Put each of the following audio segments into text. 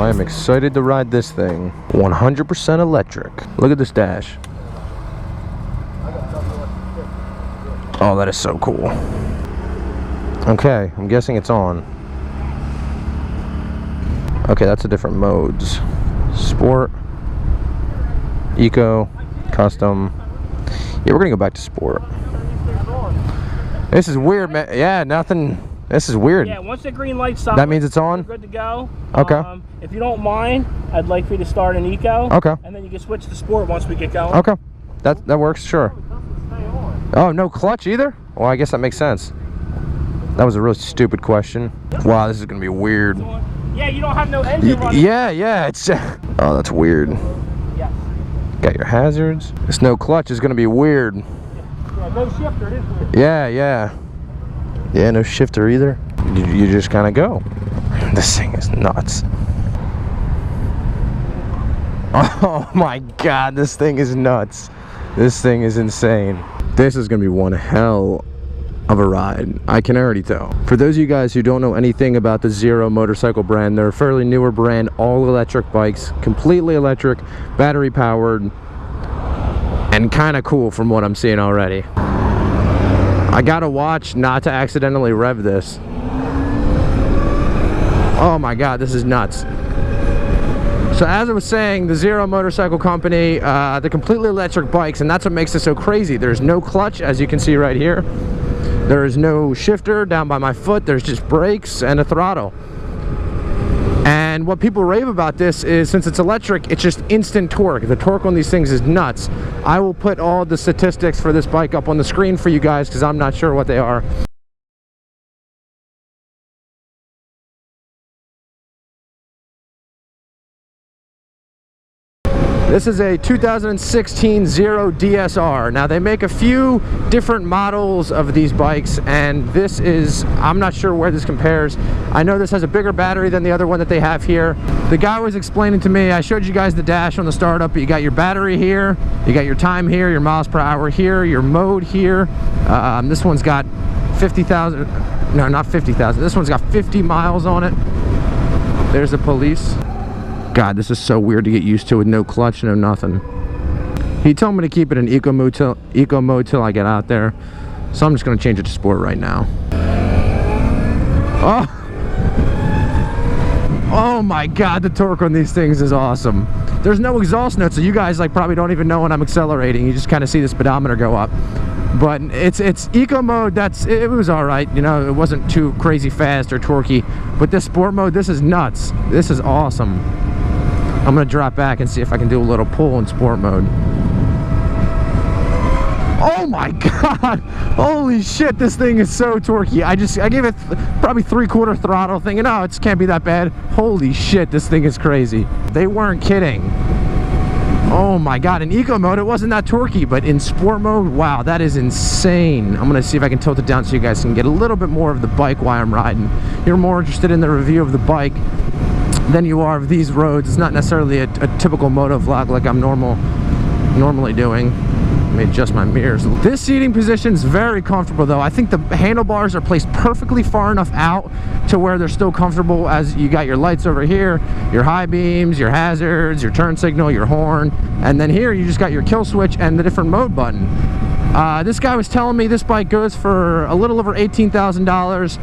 I am excited to ride this thing. 100% electric. Look at this dash. Oh, that is so cool. Okay, I'm guessing it's on. Okay, that's the different modes. Sport, Eco, Custom. Yeah, we're gonna go back to Sport. This is weird, man. Yeah, nothing. This is weird. Yeah, once the green light's solid, that means it's on? Good to go. Okay. If you don't mind, I'd like for you to start in Eco. Okay. And then you can switch to Sport once we get going. Okay. That works, sure. Oh, no clutch either? Well, I guess that makes sense. That was a really stupid question. Wow, this is gonna be weird. Yeah, you don't have no engine running. Yeah, it's... Oh, that's weird. Yes. Got your hazards. This no clutch is gonna be weird. Yeah, no shifter, it is weird. Yeah. Yeah, no shifter either. You just kind of go. This thing is nuts. Oh my God, this thing is nuts. This thing is insane. This is gonna be one hell of a ride. I can already tell. For those of you guys who don't know anything about the Zero motorcycle brand, they're a fairly newer brand, all electric bikes, completely electric, battery powered, and kind of cool from what I'm seeing already. I gotta watch not to accidentally rev this. Oh my God, this is nuts. So as I was saying, the Zero motorcycle company, the completely electric bikes, and that's what makes it so crazy. There's no clutch, as you can see right here. There is no shifter down by my foot. There's just brakes and a throttle. And what people rave about this is, since it's electric, it's just instant torque. The torque on these things is nuts. I will put all the statistics for this bike up on the screen for you guys because I'm not sure what they are. This is a 2016 Zero DSR. Now they make a few different models of these bikes, and this is, I'm not sure where this compares. I know this has a bigger battery than the other one that they have here. The guy was explaining to me, I showed you guys the dash on the startup, but you got your battery here, you got your time here, your miles per hour here, your mode here. This one's got 50,000, no, not 50,000. This one's got 50 miles on it. There's the police. God, this is so weird to get used to with no clutch, no nothing. He told me to keep it in eco mode till I get out there. So I'm just gonna change it to Sport right now. Oh my God, the torque on these things is awesome. There's no exhaust note, so you guys like probably don't even know when I'm accelerating. You just kind of see the speedometer go up. But it's eco mode, it was all right, you know, it wasn't too crazy fast or torquey. But this Sport mode, this is nuts. This is awesome. I'm gonna drop back and see if I can do a little pull in Sport mode. Oh my God, holy shit, this thing is so torquey. I gave it probably 3/4 throttle, thinking, oh, it can't be that bad. Holy shit, this thing is crazy. They weren't kidding. Oh my God, in eco mode, it wasn't that torquey, but in Sport mode, wow, that is insane. I'm gonna see if I can tilt it down so you guys can get a little bit more of the bike while I'm riding. You're more interested in the review of the bike than you are of these roads. It's not necessarily a typical moto vlog like I'm normally doing. Let me adjust my mirrors. This seating position is very comfortable though. I think the handlebars are placed perfectly far enough out to where they're still comfortable, as you got your lights over here, your high beams, your hazards, your turn signal, your horn, and then here you just got your kill switch and the different mode button. This guy was telling me this bike goes for a little over $18,000.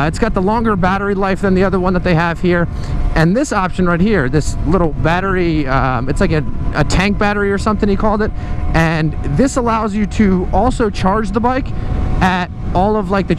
It's got the longer battery life than the other one that they have here. And this option right here, this little battery, it's like a tank battery or something he called it. And this allows you to also charge the bike at all of like the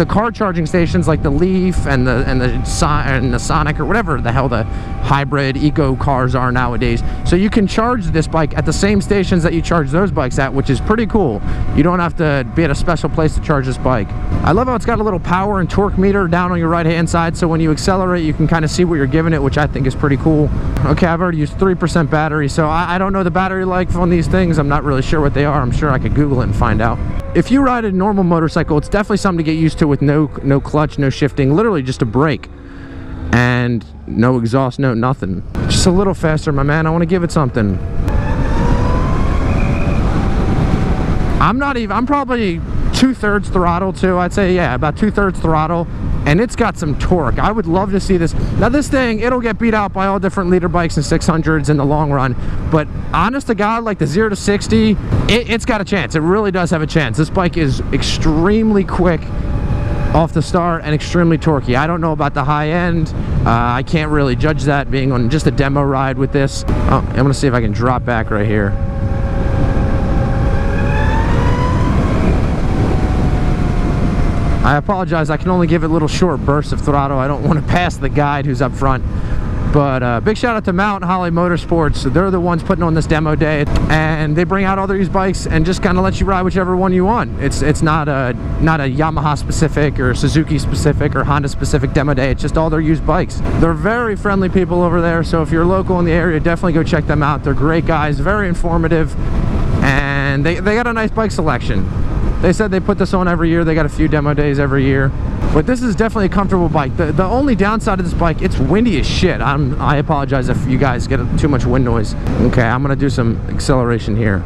car charging stations, like the Leaf and the Sonic or whatever the hell the hybrid eco cars are nowadays. So you can charge this bike at the same stations that you charge those bikes at, which is pretty cool. You don't have to be at a special place to charge this bike. I love how it's got a little power and torque meter down on your right hand side, so when you accelerate you can kind of see what you're giving it, which I think is pretty cool. Okay, I've already used 3% battery, so I don't know the battery life on these things. I'm not really sure what they are. I'm sure I could Google it and find out. If you ride a normal motorcycle, it's definitely something to get used to with no clutch, no shifting, literally just a brake. And no exhaust note, nothing. Just a little faster, my man. I want to give it something. I'm probably 2/3 throttle too. I'd say, yeah, about 2/3 throttle. and it's got some torque. I would love to see this. Now this thing, it'll get beat out by all different liter bikes and 600s in the long run, but honest to God, like the 0 to 60, it's got a chance. It really does have a chance. This bike is extremely quick off the start and extremely torquey. I don't know about the high end. I can't really judge that being on just a demo ride with this. Oh, I'm gonna see if I can drop back right here. I apologize, I can only give it little short bursts of throttle. I don't want to pass the guide who's up front. But big shout out to Mount Holly Motorsports. They're the ones putting on this demo day, and they bring out all these bikes and just kind of let you ride whichever one you want. It's not a Yamaha specific or Suzuki specific or Honda specific demo day. It's just all their used bikes. They're very friendly people over there, so if you're local in the area, definitely go check them out. They're great guys, very informative, and they got a nice bike selection. They said they put this on every year. They got a few demo days every year. But this is definitely a comfortable bike. The only downside of this bike, it's windy as shit. I apologize if you guys get too much wind noise. Okay, I'm gonna do some acceleration here.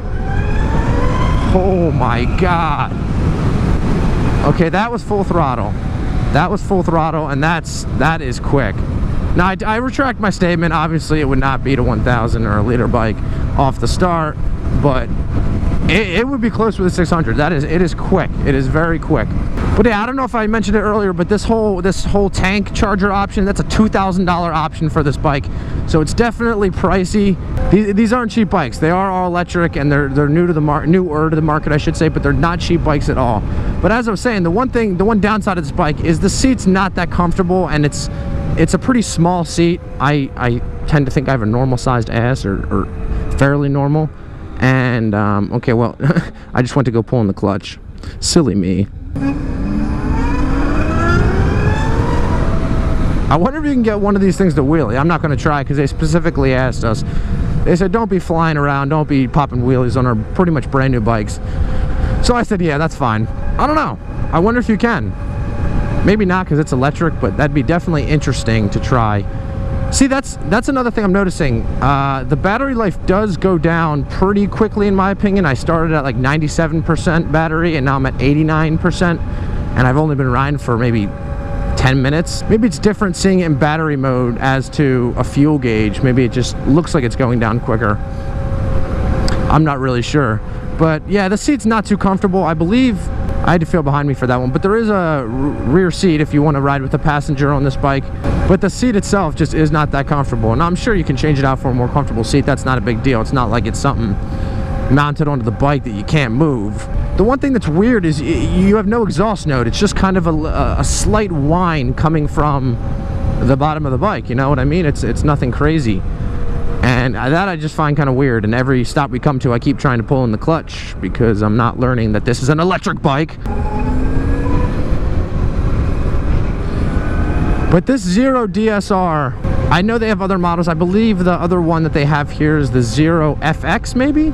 Oh my God. Okay, that was full throttle. That was full throttle, and that is quick. Now, I retract my statement. Obviously, it would not beat a 1000 or a liter bike off the start, but it would be close with a 600. It is quick. It is very quick. But yeah, I don't know if I mentioned it earlier, but this whole tank charger option, that's a $2,000 option for this bike. So it's definitely pricey. These aren't cheap bikes. They are all electric, and they're newer to the market, I should say, but they're not cheap bikes at all. But as I was saying, the one downside of this bike is the seat's not that comfortable, and it's a pretty small seat. I tend to think I have a normal sized ass, or fairly normal. And okay, well, I just went to go pull in the clutch. Silly me. I wonder if you can get one of these things to wheelie. I'm not going to try because they specifically asked us. They said don't be flying around, don't be popping wheelies on our pretty much brand new bikes. So I said yeah, that's fine. I don't know. I wonder if you can. Maybe not because it's electric, but that'd be definitely interesting to try. See, that's another thing I'm noticing. The battery life does go down pretty quickly, in my opinion. I started at like 97% battery, and now I'm at 89%, and I've only been riding for maybe 10 minutes. Maybe it's different seeing it in battery mode as to a fuel gauge. Maybe it just looks like it's going down quicker. I'm not really sure. But yeah, the seat's not too comfortable. I believe I had to feel behind me for that one, but there is a rear seat if you want to ride with a passenger on this bike. But the seat itself just is not that comfortable. And I'm sure you can change it out for a more comfortable seat. That's not a big deal. It's not like it's something mounted onto the bike that you can't move. The one thing that's weird is you have no exhaust note. It's just kind of a slight whine coming from the bottom of the bike. You know what I mean? It's nothing crazy. And that I just find kind of weird. And every stop we come to, I keep trying to pull in the clutch because I'm not learning that this is an electric bike. But this Zero DSR, I know they have other models. I believe the other one that they have here is the Zero FX, maybe?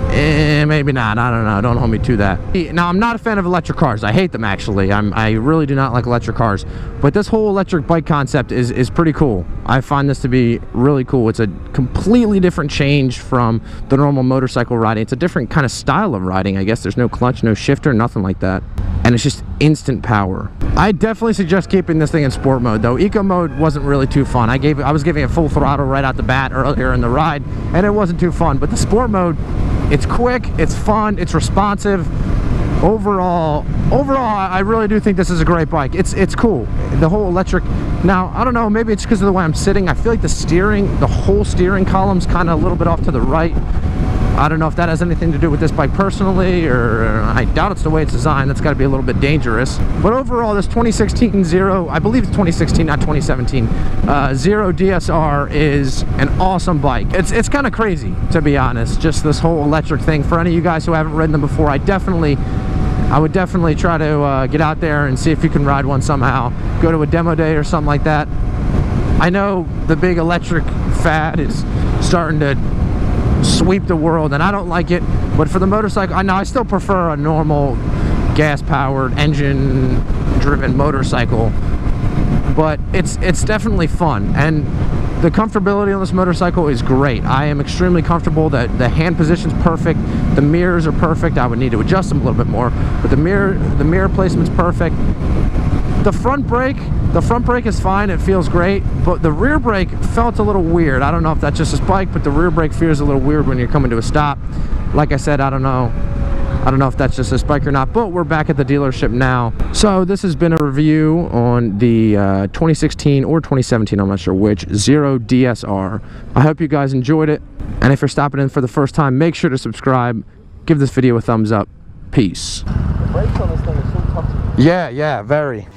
Maybe not. I don't know. Don't hold me to that. Now, I'm not a fan of electric cars. I hate them, actually. I really do not like electric cars. But this whole electric bike concept is pretty cool. I find this to be really cool. It's a completely different change from the normal motorcycle riding. It's a different kind of style of riding, I guess. There's no clutch, no shifter, nothing like that. And it's just instant power. I definitely suggest keeping this thing in sport mode, though. Eco mode wasn't really too fun. I was giving it full throttle right out the bat earlier in the ride, and it wasn't too fun. But the sport mode, it's quick, it's fun, it's responsive. Overall, I really do think this is a great bike. It's cool. The whole electric. Now, I don't know, maybe it's because of the way I'm sitting. I feel like the whole steering column's kind of a little bit off to the right. I don't know if that has anything to do with this bike personally, or I doubt it's the way it's designed. That's got to be a little bit dangerous. But overall, this 2016 Zero, I believe it's 2016, not 2017, Zero DSR is an awesome bike. It's kind of crazy, to be honest, just this whole electric thing. For any of you guys who haven't ridden them before, I would definitely try to get out there and see if you can ride one somehow. Go to a demo day or something like that. I know the big electric fad is starting to sweep the world, and I don't like it, but for the motorcycle, I still prefer a normal gas-powered, engine-driven motorcycle, but it's definitely fun, and the comfortability on this motorcycle is great. I am extremely comfortable. The hand position's perfect, the mirrors are perfect. I would need to adjust them a little bit more, but the mirror placement's perfect. The front brake is fine, it feels great, but the rear brake felt a little weird. I don't know if that's just a spike, but the rear brake feels a little weird when you're coming to a stop. Like I said, I don't know if that's just a spike or not, but we're back at the dealership now. So this has been a review on the 2016 or 2017, I'm not sure which, Zero DSR. I hope you guys enjoyed it, and if you're stopping in for the first time, make sure to subscribe, give this video a thumbs up. Peace. The brakes on this thing are so tough to use. Yeah, very.